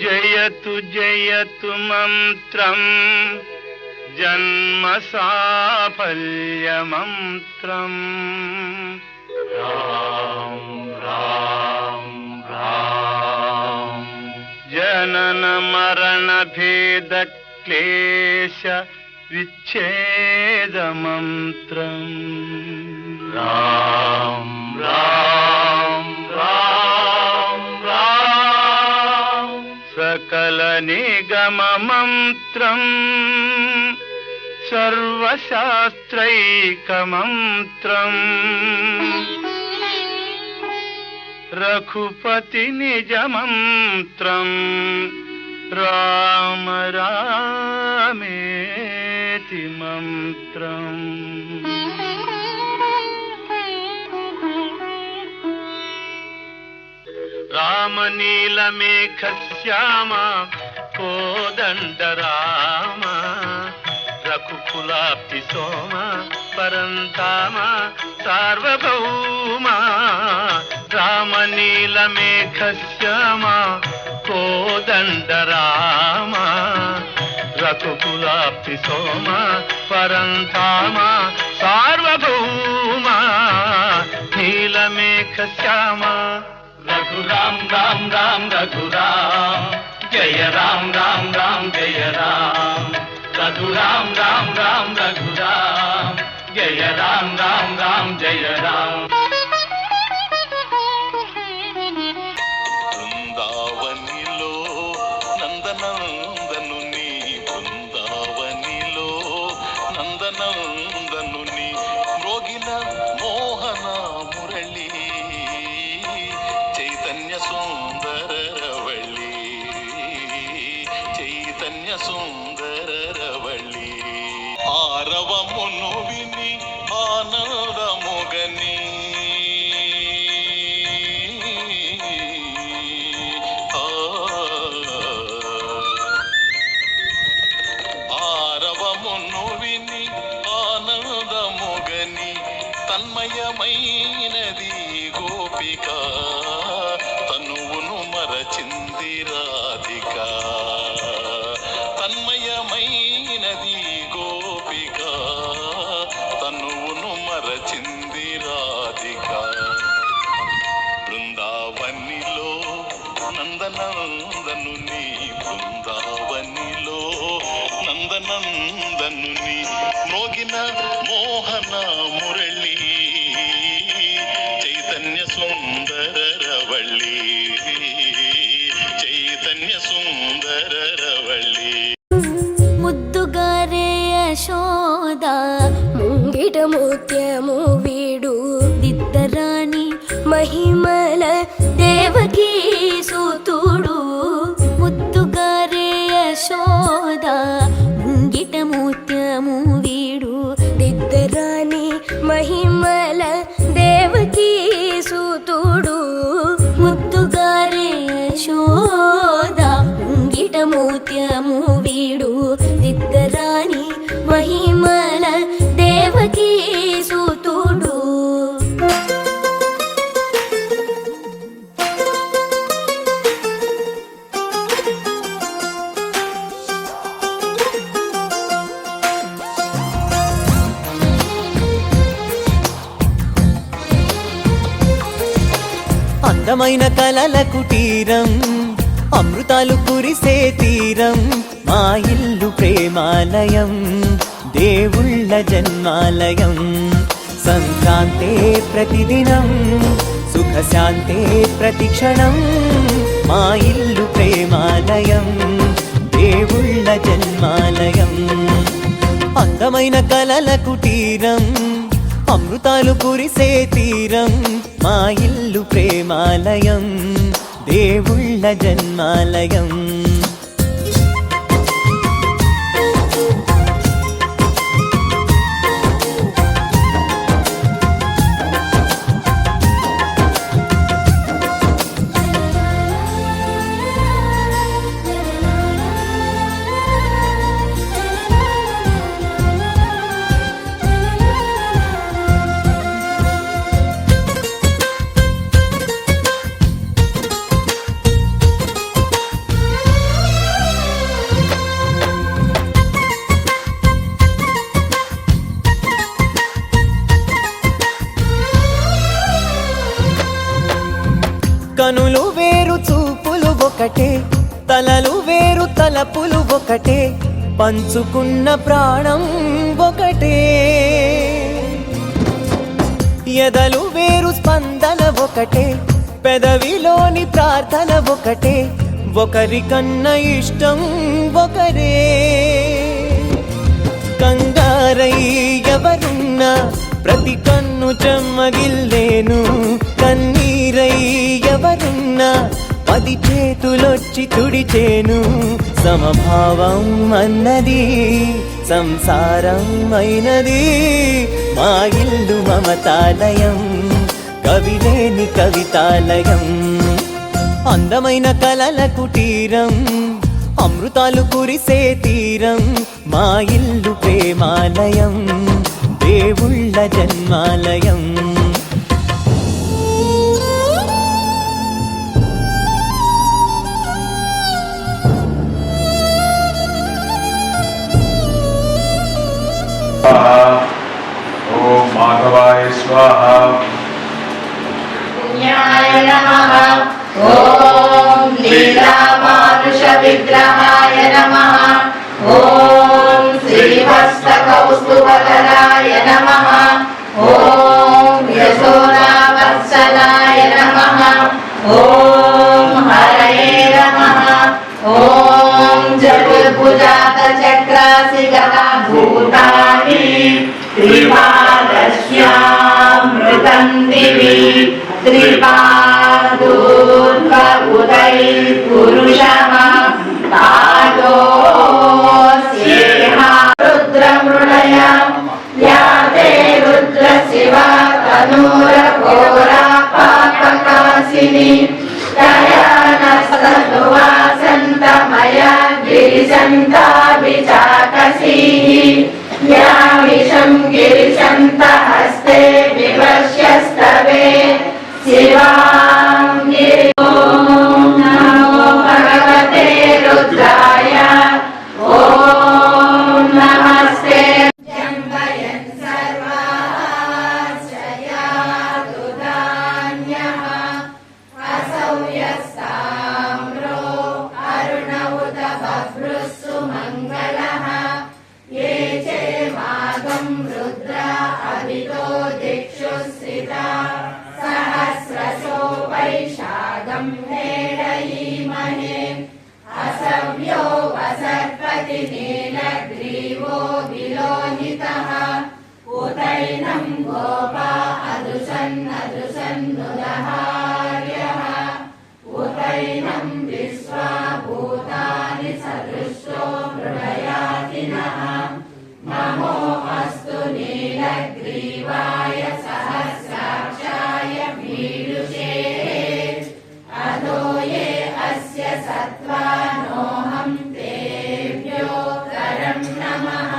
జయతు జయతు మంత్రం జన్మ సాఫల్య మంత్రం రాం రాం రాం జనన మరణ భేద క్లేశ విచ్ఛేద మంత్రం రాం రాం రాం రాం సకల నిగమ మంత్రం సర్వశాస్త్రైక మంత్రం రఘుపతి నిజ మంత్రం రామ రామేతి మంత్రం రామనీలమేఘ శ్యామ కోదండ రామ రఘుకులాప్తి సోమ పరంధామ సార్వభౌమ రామనీలమేఘ శ్యామ కోదండ రామ రఘుకులాప్తి సోమ పరంధామ సార్వభౌమ నీలమేఘ శ్యామ రఘురాం రాం రాం రఘురాం జయ రాం రాం రాం జయ రాం రఘురాం రాం రాం రఘురాం జయ రాం రాం రాం జయ రాం బృందావనిలో నందనందనుని బృందావనిలో నందనందనుని మ్రోగిన మోహన మురళి చైతన్య సుందర రవళి చైతన్య సుందర రవళి ఆరవమును విని ఆనందముగని ఆరవమును విని ఆనందముగని తన్మయమైనది గోపిక తనువును మరచింది రాధిక తన్మయమైనది గోపిక తనువును మరచింది రాధిక బృందావనిలో నందనందనుని బృందావనిలో నందనందనుని మ్రోగిన మోహన మురళి చైతన్య సుందర రవళి చైతన్య సుందర రవళి ముద్దుగారే యశోద ముంగిట ముత్యము వీడు దిద్దరాని మహిమల దేవకీ సూతుడు ముద్దుగారే యశోద ముంగిట ముత్యము వీడు దిద్దరాని మహిమల దేవకీ సూతుడు ముద్దుగారే యశోద ముంగిట ముత్యము వీడు దిద్దరాని మహిమల దేవకీ సూతుడు అందమైన కలల కుటీరం అమృతాలు కురిసే తీరం మా ఇల్లు ప్రేమాలయం దేవుళ్ళ జన్మాలయం సంక్రాంతే ప్రతిదినం సుఖశాంతే ప్రతిక్షణం మా ఇల్లు ప్రేమాలయం దేవుళ్ళ జన్మాలయం అందమైన కలల కుటీరం అమృతాలు కురిసే తీరం మా ఇల్లు ప్రేమాలయం దేవుళ్ళ జన్మాలయం కనులు వేరు చూపులు ఒకటే, తలలు వేరు తలపులు ఒకటే, పంచుకున్న ప్రాణం ఒకటే. ఎదలు వేరు స్పందన ఒకటే, పెదవిలోని ప్రార్థన ఒకటే, ఒకరికన్నా ఇష్టం ఒకరే. కంగారై ఎవరున్నా ప్రతి కన్ను చెమ్మగిల్లేను, కన్నీరై ఎవరున్నా 10 చేతులొచ్చి తుడిచేను. సమభావం అన్నది సంసారం అయినది, మా ఇల్లు మమతాలయం, కవిలేని కవితాలయం. అందమైన కలల కుటీరం, అమృతాలు కురిసే తీరం, మా ఇల్లు ప్రేమాలయం, దేవుళ్ళ జన్మాలయం. ఓం మాధవాయ స్వాహ. పుణ్యాయ నమః. ఓం లీలామానుష విగ్రహాయ నమః. ఓం శ్రీహస్తకౌస్తుభధరాయ నమః. ఓం యశోదావత్సలాయ నమః. ఓం హరయే నమః. ఓం చతుర్భుజాత చక్రాసి గదా భూతాని త్రిపాదశ్యామృతం దివి త్రిపాదూర్ధ్వఉదై పురుషః పాదోస్యేహ రుద్రమృళయ యాతే రుద్ర శివ తనూరఘోరా పాపకాశిని దయానస్తనువాసంతమయా గిరిశంతాభిచాకసీః యా విషం గిరిశంతహస్తే వివశ్యస్తవే శివాం గిరి. ఓం నమో భగవతే రుద్రాయ. ఓం నమస్తే జంబయన్ సర్వాశ్రయాదు ధాన్యః అసౌ యస్తామ్రో అరుణ ఉత బభ్రుస్సు మంగళః ఏ చే మాగం రుద్ర అవితో దిక్షు శ్రితా సహస్రశో వైశాఖం హేళయీమహే అసవ్యో వసర్పతి నీలగ్రీవో విలోహితః ఉతైనం గోపా అదుసన్నదుసన్నుదహార్యః ఉతైనం విశ్వా భూతాని సదృష్టో మృడయాతినః నమో అస్తు నీలగ్రీవాయ సహస్రాక్షాయ వీడుషే అదో ఏ అస్య సత్వానోహం తేభ్యో కరం నమః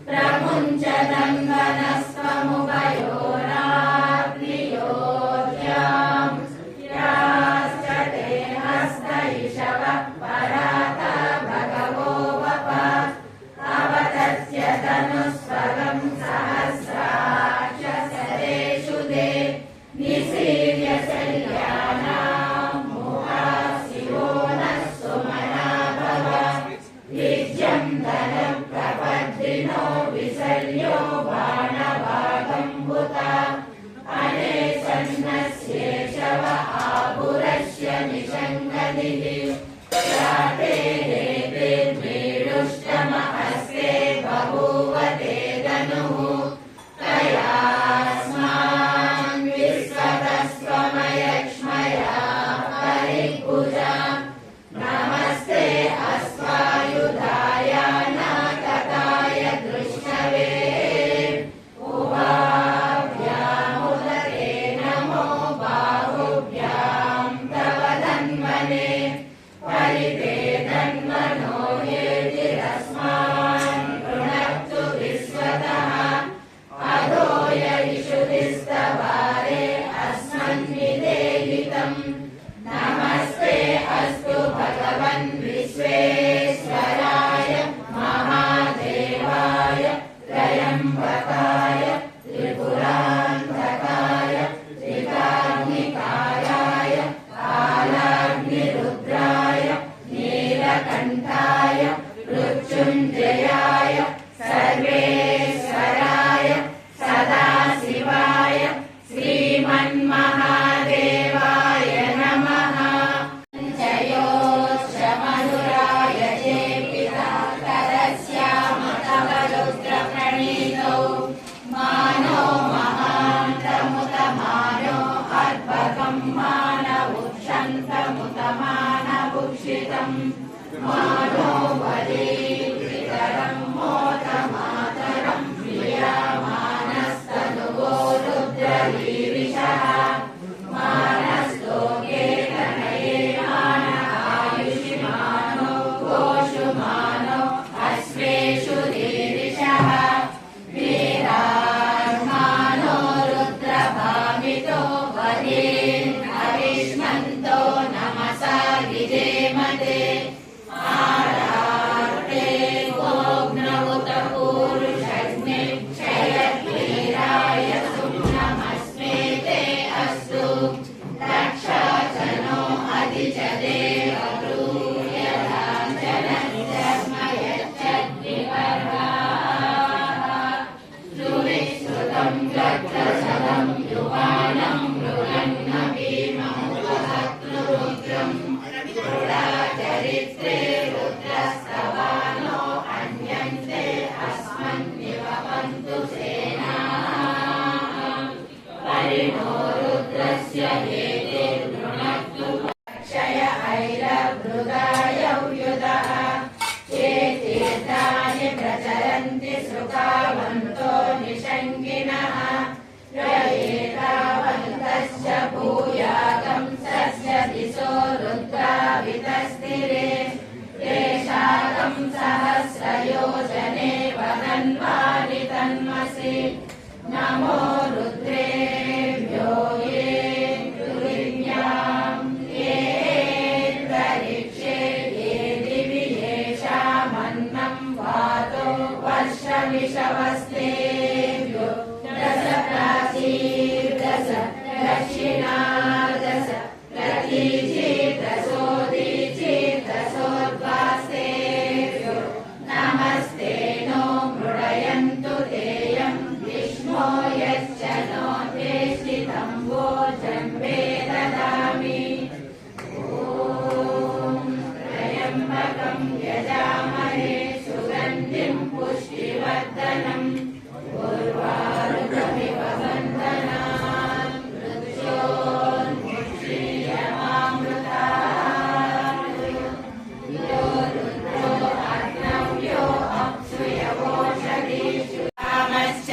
ప్రముంచదం వనస్వముభయోరాగ్నియోధ్యాం యాశ్చతే హస్త ఇషవః పరాత భగవో వప అవతస్య ధనుస్వరం సహస్రాక్ష సరేషు దే నిశీర్య శల్యానాం ముఖా శివో నః సుమనా భవ విద్యం ధనం ప్రపద్దినో విశల్యో బాణవాగంబుత అనేశన్నస్యేషవ ఆభురస్య నిషంగనిః యాతే హేతిర్మీడుష్టమ హస్తే బభూవ తే ధనుః తయాస్మాన్ విశ్వతస్త్వమయక్ష్మయా పరిభుజా నమస్తే అశ్వాయుధాయ నాకతాయ దృష్టవే ఉవాభ్యాముదతే నమో బాహుభ్యాం తవ ధన్వనే పరితే ధన్వనో యేతిరస్మాన్ పృణక్తు విశ్వతః అధోయ ఇషుదిస్తవారే అస్మన్నిదేహితం నమస్తే అస్తు భగవన్ విశ్వేశ్వరాయ మహాదేవాయ త్రయంబకాయ త్రిపురాంతకాయ త్రికాగ్నికాయాయ मानभुक्षितम् मानो बलीतरम् मोदमातरम् प्रियमानस्तनुवो रुद्रवीरिशः मानस्तोके तनये मान आयुषि मानो गोषु मानो अश्वेषु रीरिषः वीरान्मानो रुद्रभामितो वरेन् हविष्मन्तो नमसा विजेमते आरार्ते गोग्नवुत पूरुषग्ने क्षयक्रीडाय सुम्नमस्मेते अस्तु रक्षाचनो अधिजदे चरित्रे रुद्रस्तवानो अन्यन्ते अस्मन्निवपन्तु सेनाः परिणो रुद्रस्य हेते गृणक्तु क्षय ऐरभृगायव्युदः ये तीर्थानि प्रचरन्ति सुखावन्तो निषङ्गिणः एतावन्तश्च भूयागं सस्य दिशो रुद्रावितस्तिरे येषागं सहस्रयोजने वदन्वानि तन्मसि नमो रुद्रेभ्यो ये पृथिव्यां ये तरिक्षे ये दिवि येषामन्नं वातो वर्षमिषवस्तेभ्यो दश प्राचीर्दश दक्षिणार्दश प्रतीचीर्दशोदीचीर्दशोद्वासेभ्यो नमस्ते नो मृडयन्तु तेयं विष्णो यश्च नो द्वेष्टितं वोचं वेददामि ॐ त्र्यम्बकं यजामहे सुगन्धिं पुष्टिवर्धनम् उर्वारुकमिव बन्धनान् मृत्योन्मुक्षीयमामृतात् यो रुद्रो अर्णव्यो अप्सुयवोषधीषु कामश्च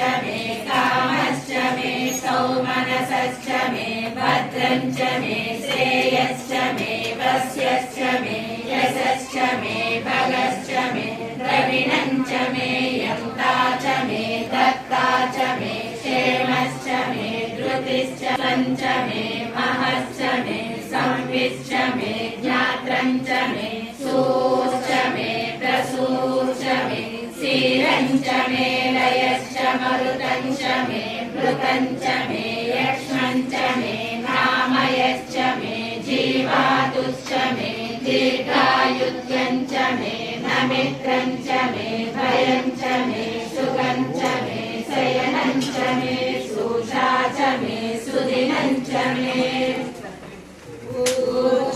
मे सौमनसश्च मे भद्रं च मे श्रेयश्च मे वस्यश्च मे यशश्च मे भगश्च मे द्रविणं च मे यन्ता च मे दत्ता च मे क्षेमश्च मे धृतिश्च पञ्च मे महश्च मे संविश्च मे ज्ञात्रं च मे सूश्च मे प्रसूश्च मे क्षीरं च मे लयश्च मरुतं च मे मृतं च मे यक्ष्मं च मे नामयश्च मे जीवातुश्च मे दीर्घायुत्यं च मे नमित्रं च मे भयं च मे सुखं च मे शयनं च मे सुषा च मे सुदिनं च मे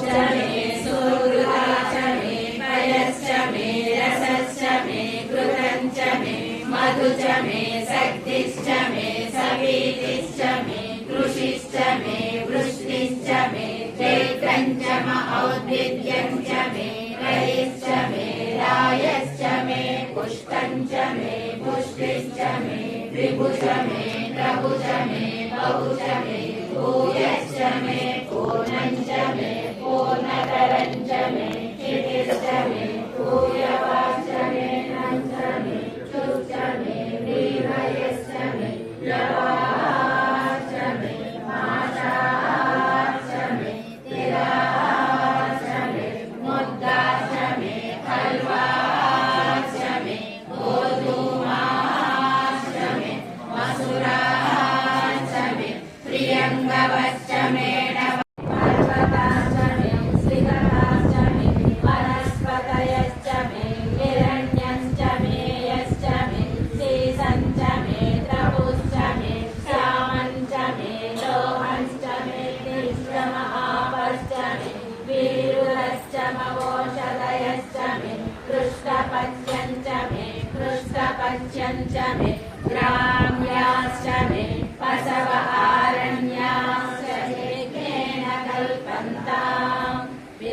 च मे सुहृदा च मे भयश्च मे रसश्च मे कृतं च मे मधु च मे शक्तिश्च मे सवीतिश्च मे कृषिश्च मे वृष्टिश्च मे चैत्रं च औद्भिद्यं च मे रयिश्च मे रायश्च मे पुष्टं च मे पुष्टिश्च मे विभुश्च मे प्रभुश्च मे बहुश्च मे भूयश्च मे पूर्णं च मे पूर्णतरं च मे क्षितिश्च मे भूयवाश्च मे नं च मे चुश्च मे वीरयश्च मे यवाश्च मे माशाश्च मे तिराश्च मे मुद्दाश्च मे हल्वाश्च मे गोधूमाश्च मे मसुराश्च मे प्रियङ्गवश्च मे पर्वताश्च मे श्रीगणाश्च मे वनस्पतयश्च मे हिरण्यश्च मे यश्च मे सीसञ्च मे द्रवुश्च मे श्यामञ्च मे लोहञ्च मे निष्ठमहापश्च मे वीरुरश्च मवोषधयश्च मे कृष्णपच्यञ्च मे कृष्णपच्यञ्च मे ग्राम्याश्च मे पशव आरण्याश्च मे केन कल्पन्ता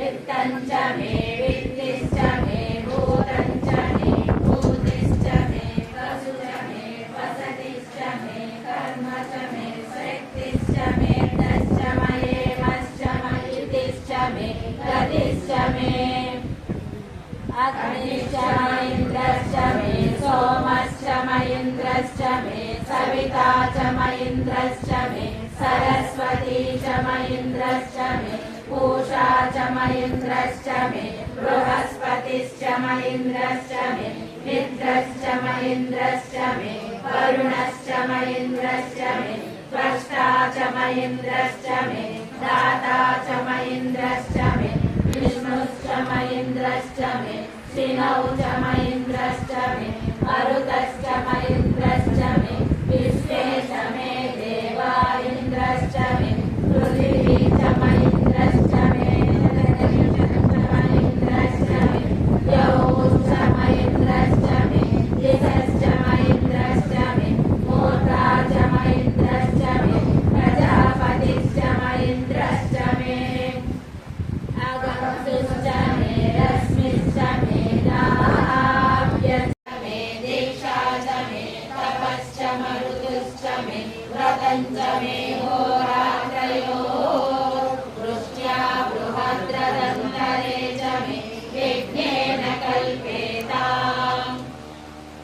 वित्तं च मे वित्तिश्च मे भूतं च मे भूतिश्च मे वसु च मे वसतिश्च मे कर्म च मे शक्तिश्च मे दश्च मयेमश्च मयुतिश्च मे गतिश्च मे अग्निश्च मयिन्द्रश्च मे सोमश्च मयिन्द्रश्च मे सविता च मयिन्द्रश्च मे सरस्वती च मयिन्द्रश्च मे पूषा च मयिन्द्रश्च मे बृहस्पतिश्च मयिन्द्रश्च मे मित्रश्च मयिन्द्रश्च मे वरुणश्च मयिन्द्रश्च मे त्वष्टा च मयिन्द्रश्च मे दाता च मयिन्द्रश्च मे विष्णुश्च मयिन्द्रश्च मे शिनौ च मयिन्द्रश्च मे मरुतश्च मयिन्द्रश्च मे विश्वे च मे देवा इन्द्रश्च मे पृथिवी च मयिन्द्रश्च मे मयिन्द्रश्च मे यौश्च मयिन्द्रश्च मे दिशश्च मयिन्द्रश्च मे मूर्धा च मयिन्द्रश्च मे प्रजापतिश्च मयिन्द्रश्च मे अगस्त्युश्च मे रश्मिश्च मे नाभ्यश्च मे दीक्षा च मे तपश्च मरुतुश्च मे व्रतं च मे होरात्रयोः वृष्ट्या बृहद्रदन्तरे च मे विघ्नेन कल्पेताम्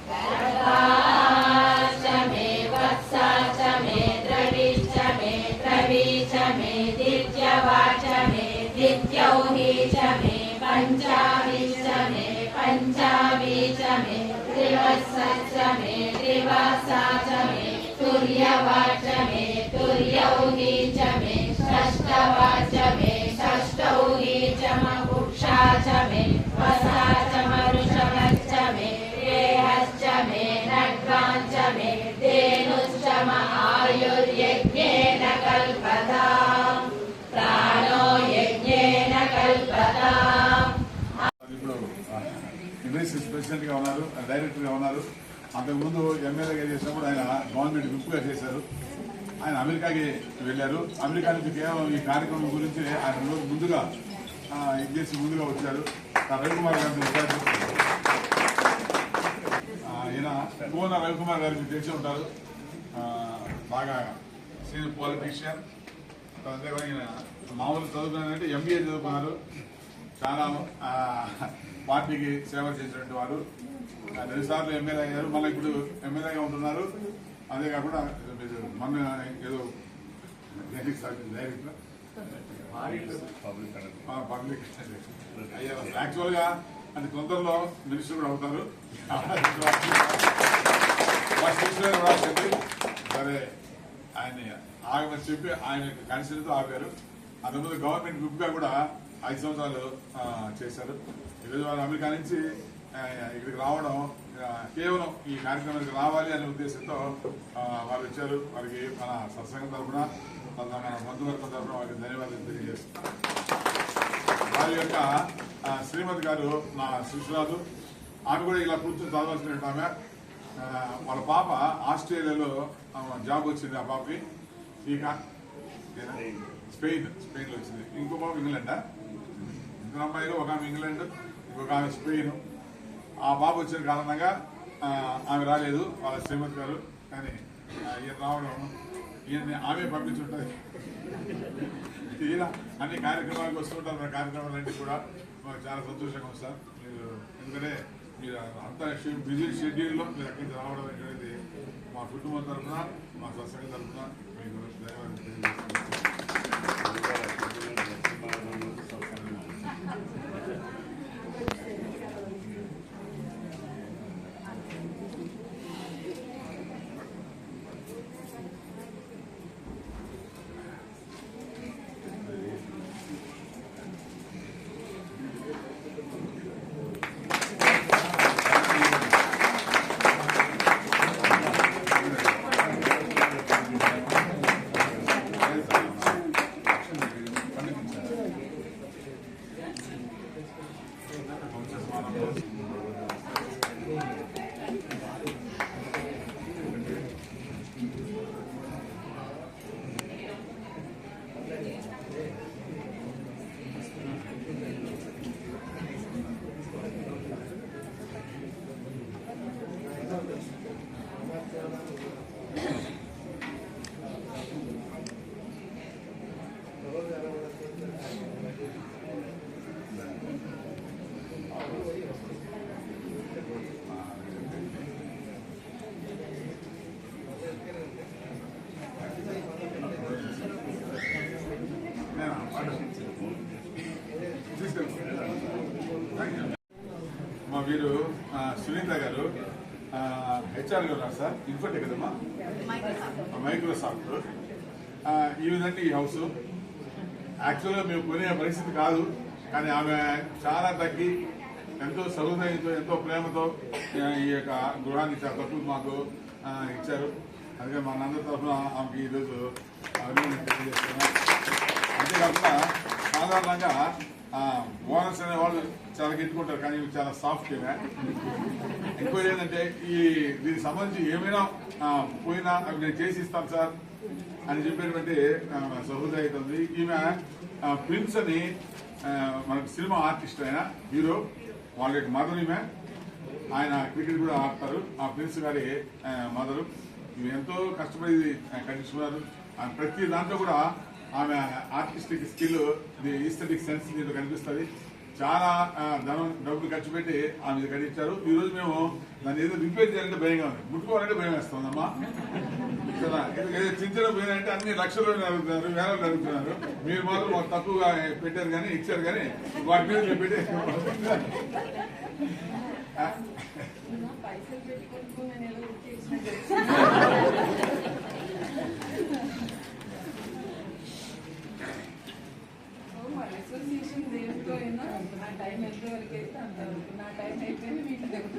गर्भाश्च मे वत्सा च मे द्रविश्च मे द्रवी च मे दित्यवाच मे दित्यौहि च मे पञ्चाभिश्च मे पञ्चाभि च मे त्रिवत्सश्च मे त्रिवत्सा च मे तुर्यवाच मे तुर्यौहि च मे षष्ठवाच मे षष्ठौहि च मकुक्षा च मे वसा च मरुषभश्च मे रेहश्च मे नड्वाञ्च मे धेनुश्च म आयुर्यज्ञेन कल्पताम् प्राणो यज्ञेन कल्पताम् ఇప్పుడు యూనివర్సిటీ ప్రెసిడెంట్గా ఉన్నారు, డైరెక్టర్గా ఉన్నారు. అంతకుముందు ఎమ్మెల్యేగా చేసినప్పుడు ఆయన గవర్నమెంట్ విప్గా చేశారు. ఆయన అమెరికాకి వెళ్ళారు. అమెరికా నుంచి కేవలం ఈ కార్యక్రమం గురించి ఆయన రోజు ముందుగా ఇది చేసి ముందుగా వచ్చారు. రవికుమార్ గారిని వచ్చారు. ఈయన కోన రవికుమార్ గారి మీకు తెలిసి ఉంటారు. బాగా సీనియర్ పాలిటీషియన్. అంతేకాదు ఈయన మామూలు చదువుకున్నారంటే ఎంబీఏ చదువుకున్నారు. చాలా పార్టీకి సేవ చేసినటువంటి వారు. 2 సార్లు ఎమ్మెల్యే అయ్యారు. మళ్ళీ ఇప్పుడు ఎమ్మెల్యేగా ఉంటున్నారు. అదే కాకుండా మీరు మొన్న ఏదో పబ్లిక్ అయ్యారు. యాక్చువల్గా అంటే తొందరలో మినిస్టర్ కూడా అవుతారు. సరే ఆయన ఆగమని చెప్పి ఆయన కన్సిడర్తో ఆపారు. అంతకుముందు గవర్నమెంట్ విప్గా కూడా 5 సంవత్సరాలు చేశారు. ఈరోజు వాళ్ళు అమెరికా నుంచి ఇక్కడికి రావడం కేవలం ఈ కార్యక్రమానికి రావాలి అనే ఉద్దేశంతో వారు వచ్చారు. వారికి మన సత్సంగం తరఫున మన బంధువర్గం తరఫున వారికి ధన్యవాదాలు తెలియజేస్తున్నాం. వారి యొక్క శ్రీమతి గారు నా శిష్యురాలు. ఆమె కూడా ఇలా కూర్చొని చదవాల్సినట్టు ఆమె. వాళ్ళ పాప ఆస్ట్రేలియాలో జాబ్ వచ్చింది. ఆ పాపకి ఇక స్పెయిన్లో వచ్చింది. ఇంకో పాప ఇంగ్లాండా. ఇద్దరు అమ్మాయిలు, ఒక ఆమె ఇంగ్లాండ్, ఇంకొక ఆమె స్పెయిన్. ఆ బాబు వచ్చిన కారణంగా ఆమె రాలేదు, వాళ్ళ శ్రీమతి గారు. కానీ ఈయన రావడం, ఈయన ఆమె పంపించుంటుంది. ఈయన అన్ని కార్యక్రమాలకు వస్తుంటారు. మన కార్యక్రమాలన్నీ కూడా మాకు చాలా సంతోషంగా ఉంది సార్. మీరు ఎందుకంటే మీరు అంత బిజీ షెడ్యూల్లో మీరు అక్కడి నుంచి రావడం అనేది మా కుటుంబం తరఫున, మా సత్సంగం తరఫున మీకు ధన్యవాదాలు వీరు సునీత గారు హెచ్ఆర్ గారు ఉన్నారు సార్, ఇన్ఫోటెక్ కదమ్మా, మైక్రోసాఫ్ట్. ఈ విధంగా ఈ హౌస్ యాక్చువల్గా మేము కొనే పరిస్థితి కాదు, కానీ ఆమె చాలా తగ్గి ఎంతో సౌకర్యంతో ఎంతో ప్రేమతో ఈ యొక్క గృహాన్ని చాలా తక్కువ మాకు ఇచ్చారు. అందుకే మా అందరి తరఫున ఆమెకి ఈరోజు అభినందన తెలియజేస్తున్నాం. అంతేకాకుండా సాధారణంగా ఓనర్స్ అనే వాళ్ళు చాలా గిట్టుకుంటారు, కానీ ఇవి చాలా సాఫ్ట్. ఎక్కువ ఏంటంటే దీనికి సంబంధించి ఏమైనా పోయినా అవి నేను చేసి ఇస్తాను సార్ అని చెప్పేటువంటి సహృదయ అయితే ఉంది. ఈమె ప్రిన్స్ అని మనకు సినిమా ఆర్టిస్ట్, ఆయన హీరో, వాళ్ళ యొక్క మదర్ ఈమె. ఆయన క్రికెట్ కూడా ఆడతారు. ఆ ప్రిన్స్ గారి మదరు. ఇవి ఎంతో కష్టపడి కట్టించుకున్నారు. ప్రతి దాంట్లో కూడా ఆమె ఆర్టిస్టిక్ స్కిల్, ఈస్థెటిక్ సెన్స్ దీంట్లో కనిపిస్తుంది. చాలా డబ్బులు ఖర్చు పెట్టి ఆమె కట్టించారు. ఈ రోజు మేము దాన్ని ఏదో రిపేర్ చేయాలంటే భయంగా ఉంది, ముట్టుకోవాలంటే భయం వేస్తుందమ్మా. కదా, ఏదో చిన్న పోయినంటే అన్ని లక్షలు అడుగుతున్నారు, వేలలో అడుగుతున్నారు. మీరు మాత్రం మాకు తక్కువగా పెట్టారు కానీ ఇచ్చారు, కానీ వాటి మీద మీరు పెట్టే అసోసియేషన్ దేంతో అయినా నా టైం ఎంతవరకు అయితే అంతవరకు, నా టైం అయిపోయింది మీకు దగ్గర.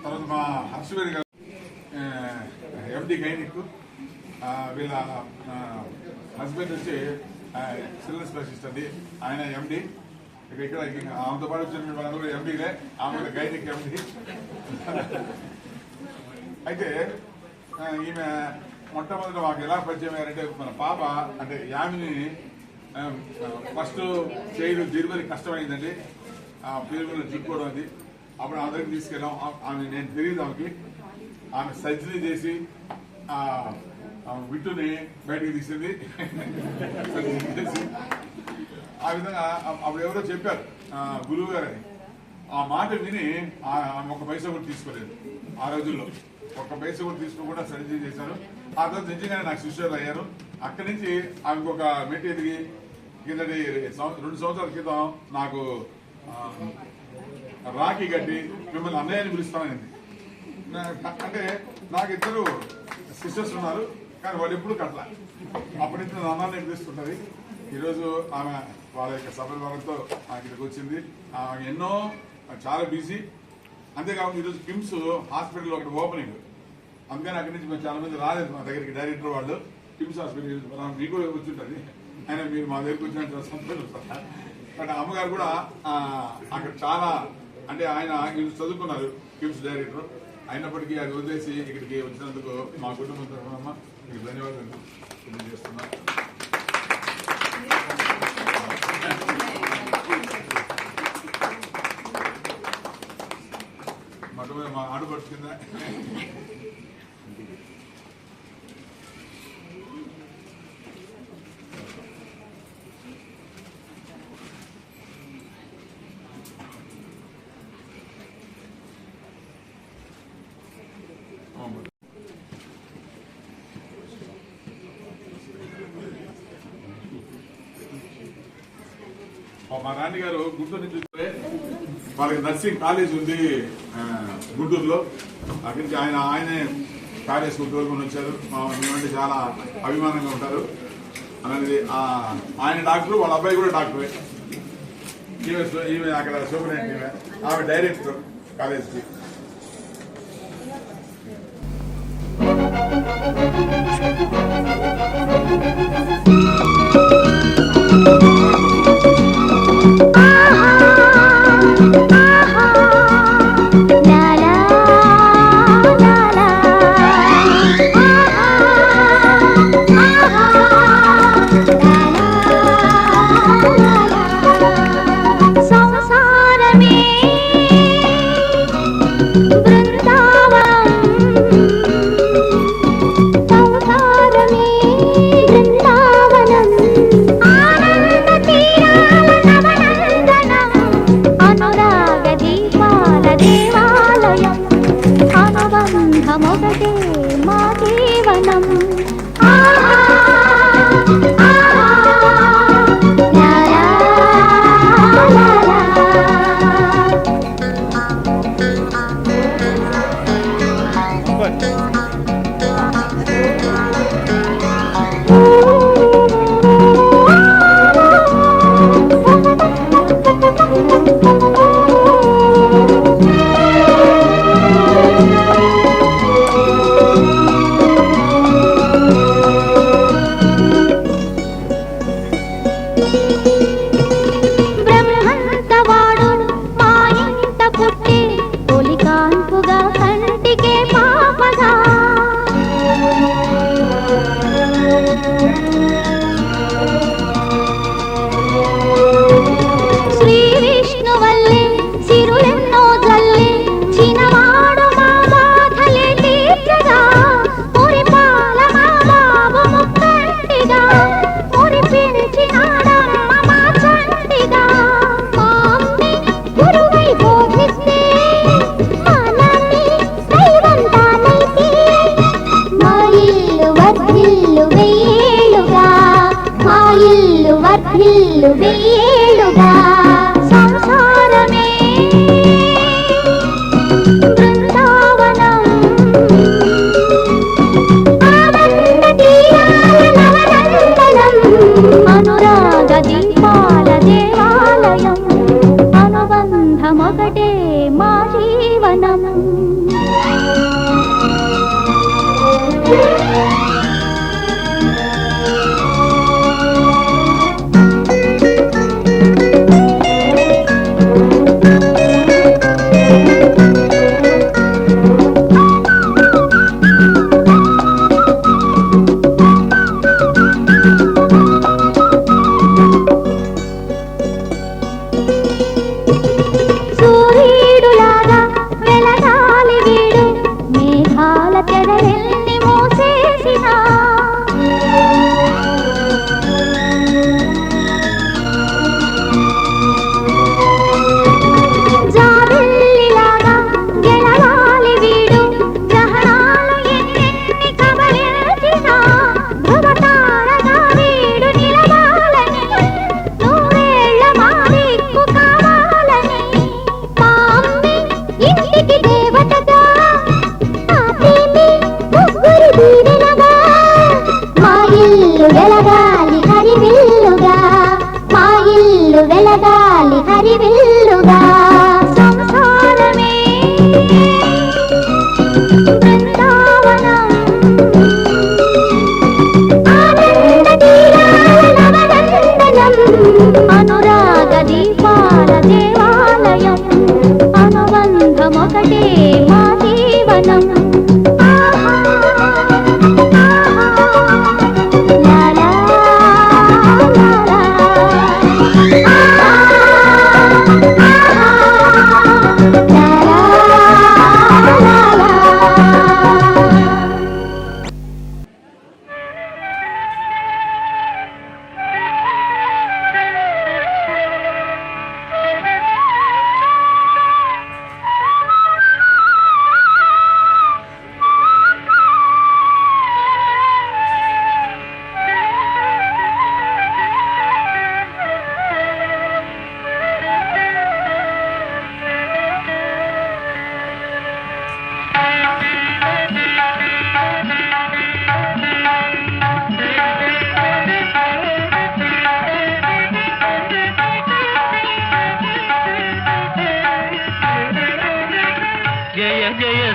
తర్వాత మా హర్షవేడి గారు ఎండి గైనిక్, వీళ్ళ హస్బెండ్ వచ్చి చిల్డ్రన్ స్పెషలిస్ట్ అండి, ఆయన ఎండి. ఇక్కడ ఆమెతో పాటు వచ్చిన వాళ్ళందరూ ఎండీలే, ఆమె గైనిక్ ఎండి. అయితే ఈమె మొట్టమొదటి మాకు ఎలా పరిచయం అయ్యారంటే, మన పాప అంటే యామిని ఫస్ట్ చైల్డ్ డెలివరీ కష్టమైందండి, ఆ పేరు చిక్కుకోవడం అది. అప్పుడు ఆమె దగ్గరికి తీసుకెళ్ళాం. ఆమె నేను తెలియదు ఆమెకి. ఆమె సర్జరీ చేసి విట్టుని బయటికి తీసింది. ఆ విధంగా అప్పుడు ఎవరో చెప్పారు గురువు గారు అని. ఆ మాట విని ఆమె ఒక్క పైసా కూడా తీసుకోలేదు. ఆ రోజుల్లో ఒక్క పైసా కూడా తీసుకోకుండా సర్జరీ చేశారు. ఆ తర్వాత నిజంగానే నాకు శిష్యులు అయ్యారు. అక్కడి నుంచి ఆమెకు ఒక మెట్టు ఎదిగి కిందటి 2 సంవత్సరాల క్రితం నాకు రాఖీ కట్టి మిమ్మల్ని అన్నయ్యని పిలుస్తానని. అంటే నాకు 2 సిస్టర్స్ ఉన్నారు, కానీ వాళ్ళు ఎప్పుడు కట్ల. అప్పటి నుంచి నా అన్నాన్ని పిలుస్తుంటది. ఈరోజు ఆమె వాళ్ళ యొక్క సఫలతో ఇక్కడికి వచ్చింది. ఆమె ఎన్నో చాలా బిజీ. అంతేకాకుండా ఈరోజు కిమ్స్ హాస్పిటల్ ఒకటి ఓపెనింగ్, అందుకని అక్కడి నుంచి మేము చాలా మంది రాలేదు మా దగ్గరికి. డైరెక్టర్ వాళ్ళు కిమ్స్ హాస్పిటల్ మీకు వచ్చింటుంది, ఆయన మీరు మా దగ్గరికి వచ్చినట్టు సంతోషం. బట్ అమ్మగారు కూడా అక్కడ చాలా, అంటే ఆయన చదువుకున్నారు కిమ్స్ డైరెక్టర్, అయినప్పటికీ అది వదిలేసి ఇక్కడికి వచ్చినందుకు మా కుటుంబం తరఫున మీకు ధన్యవాదాలు తెలియజేస్తున్నాం. మొట్టమొదటి మా ఆడపడుచు కింద మా నాన్నగారు గుంటూరు నుంచి వాళ్ళకి నర్సింగ్ కాలేజ్ ఉంది గుంటూరులో. అక్కడి నుంచి ఆయనే కాలేజ్ తోలుకొని వచ్చారు. మేమంటే చాలా అభిమానంగా ఉంటారు. అలాంటిది ఆయన డాక్టర్, వాళ్ళ అబ్బాయి కూడా డాక్టరే. ఈమె అక్కడ సూపరింటెండెంట్, ఆమె డైరెక్టర్ కాలేజ్కి.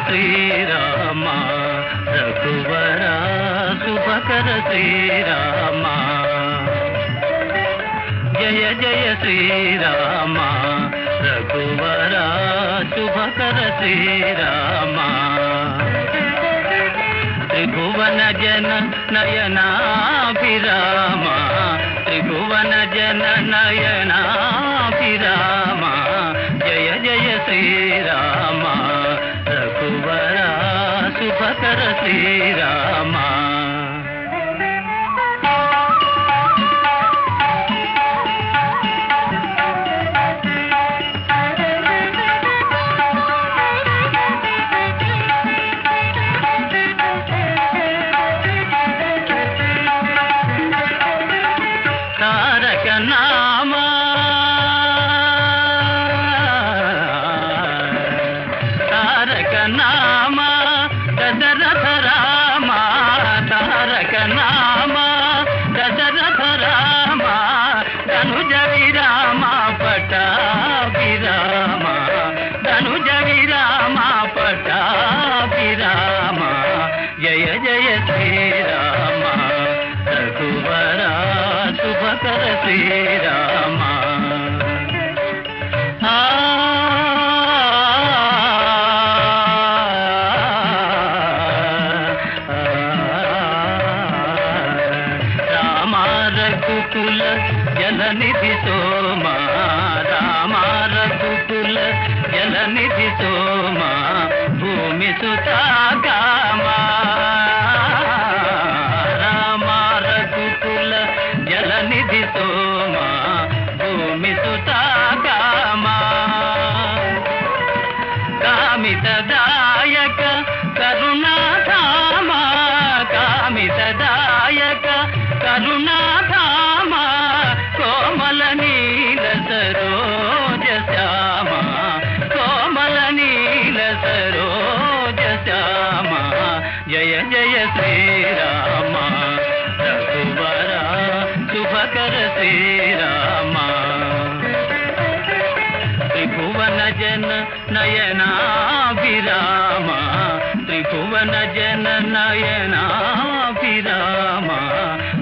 శ్రీరామ రఘువర శుభకర శ్రీరామ జయ జయ శ్రీరామ రఘువర శుభకర శ్రీరామ త్రిభువన జన నయనాభిరామ త్రిభువన జన నయనాభిరామ జయ జయ శ్రీరామ రఘువర శుభకర శ్రీరామ తారక నామా తారక నామా దశరథ రామ తారక నామా దశరథ రామ ధనుజ శ్రీరామ రామ రఘుకుల జలనిధి సోమ రామ రఘుకుల జలనిధి సోమ భూమి సుతాగామ రామ రఘుకుల జలనిధి సోమ భూమి సుతాగామ కామితదాయక కరుణాధామ కామితదాయక కరుణాధామ కోమల నీల సరోజ శ్యామ కోమల నీల సరోజ శ్యామ జయ జయ శ్రీరామ రఘువర శుభకర శ్రీరామ త్రిభువన జన నయనాభిరామ త్రిభువన జన నయనాభిరామ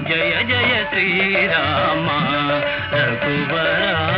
జయ జయ శ్రీరామ రఘువర